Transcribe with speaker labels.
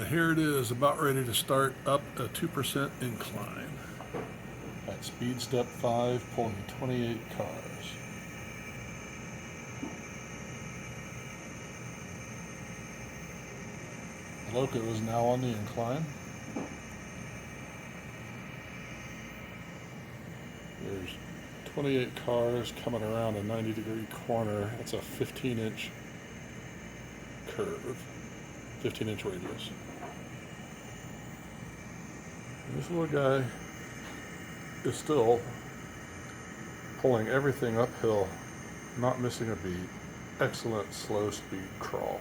Speaker 1: here it is, about ready to start up a 2% incline. At speed step 5, pulling 28 cars. The loco is now on the incline. There's 28 cars coming around a 90-degree corner. That's a 15-inch curve, 15-inch radius. And this little guy is still pulling everything uphill, not missing a beat. Excellent slow speed crawl.